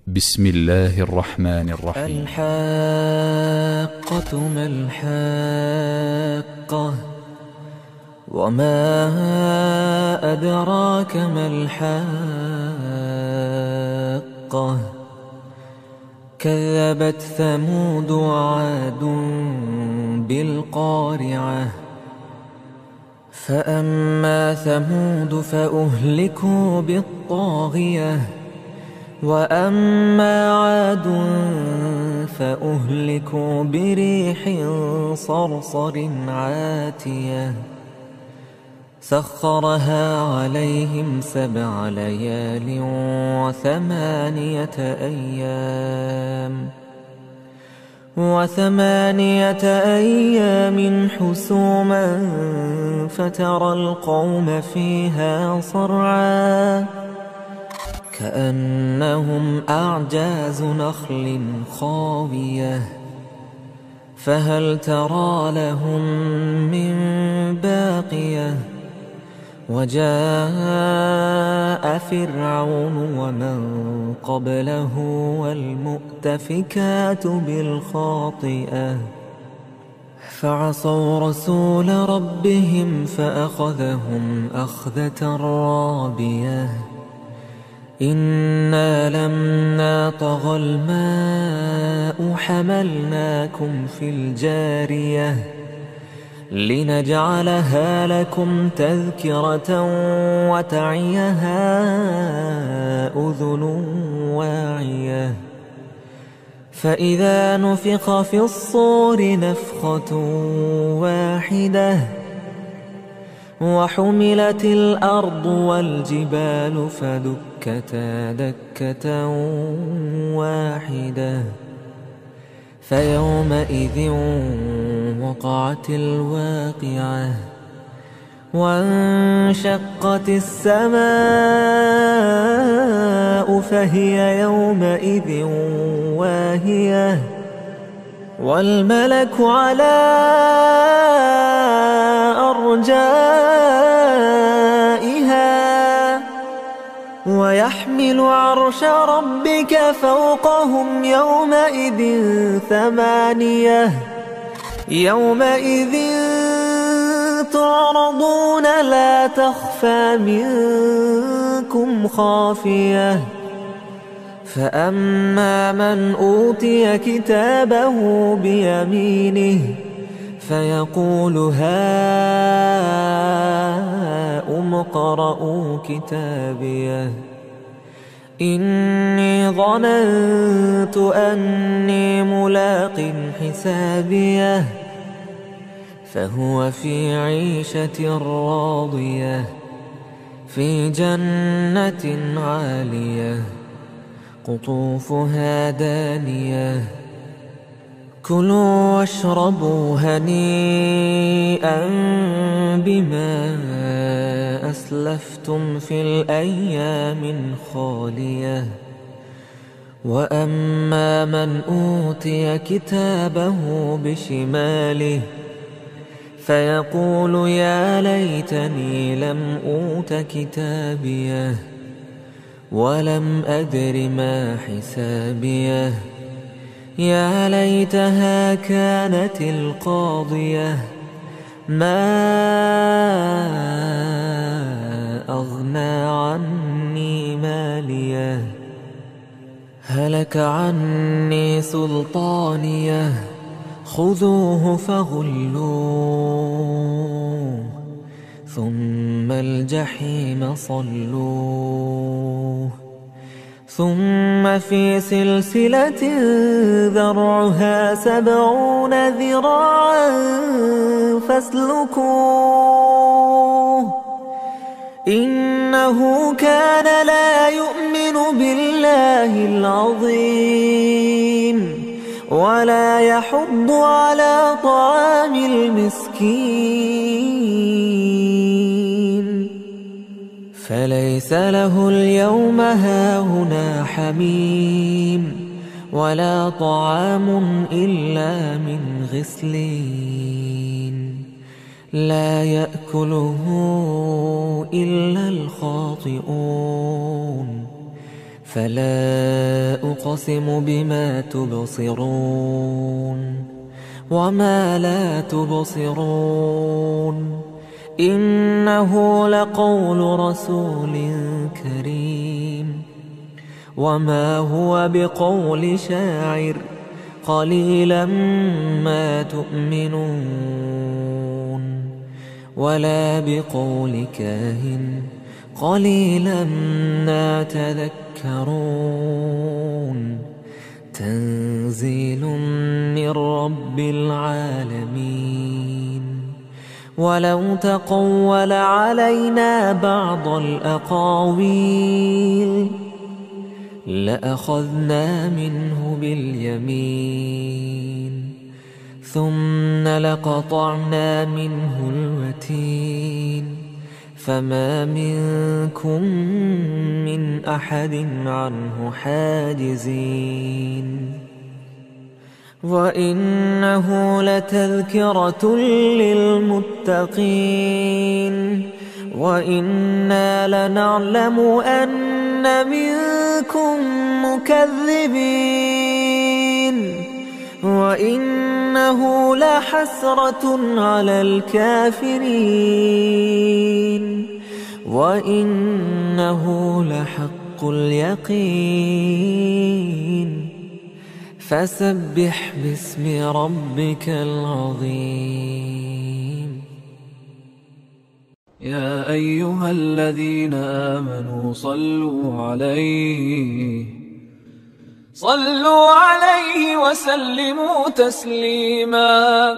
بسم الله الرحمن الرحيم. الحاقة ما الحاقة، وما أدراك ما الحاقة. كذبت ثمود وعاد بالقارعة. فأما ثمود فأهلكوا بالطاغية، وأما عاد فأهلكوا بريح صرصر عاتية سخرها عليهم 7 ليال وثمانية أيام حسوما، فترى القوم فيها صرعا كأنهم أعجاز نخل خاوية، فهل ترى لهم من باقية. وجاء فرعون ومن قبله والمؤتفكات بالخاطئة، فعصوا رسول ربهم فأخذهم أخذة رابية. إنا لما طغى الماء حملناكم في الجارية لنجعلها لكم تذكرة وتعيها أذن واعية. فإذا نفخ في الصور نفخة واحدة، وحملت الأرض والجبال فدكتا دكة واحدة، فيومئذ وقعت الواقعة. وانشقت السماء فهي يومئذ واهية، والملك على أرجائها، ويحمل عرش ربك فوقهم يومئذ 8. يومئذ تعرضون لا تخفى منكم خافية. فأما من أوتي كتابه بيمينه فيقول هاؤم اقرءوا كتابيه، إني ظننت أني ملاق حسابيه. فهو في عيشة راضية في جنة عالية قطوفها دانية. كلوا واشربوا هنيئا بما أسلفتم في الأيام الخالية. وأما من أوتي كتابه بشماله فيقول يا ليتني لم أوت كتابيه، ولم أدر ما حسابيه. يا ليتها كانت القاضية، ما أغنى عني ماليه، هلك عني سلطانيه. خذوه فغلوه ثم الجحيم صلوه، ثم في سلسلة ذرعها 70 ذراعا فاسلكوه. إنه كان لا يؤمن بالله العظيم، ولا يحض على طعام المسكين، فليس له اليوم هاهنا حميم، ولا طعام إلا من غسلين، لا يأكله إلا الخاطئون. فلا أقسم بما تبصرون وما لا تبصرون إنه لقول رسول كريم وما هو بقول شاعر قليلا ما تؤمنون ولا بقول كاهن قليلا ما تذكرون تنزيل من رب العالمين ولو تقول علينا بعض الأقاويل لأخذنا منه باليمين ثم لقطعنا منه الوتين فما منكم من أحد عنه حاجزين وإنه لتذكرة للمتقين وإنا لنعلم أن منكم مكذبين وإنه لحسرة على الكافرين وإنه لحق اليقين فسبح باسم ربك العظيم. يا أيها الذين آمنوا صلوا عليه وسلموا تسليما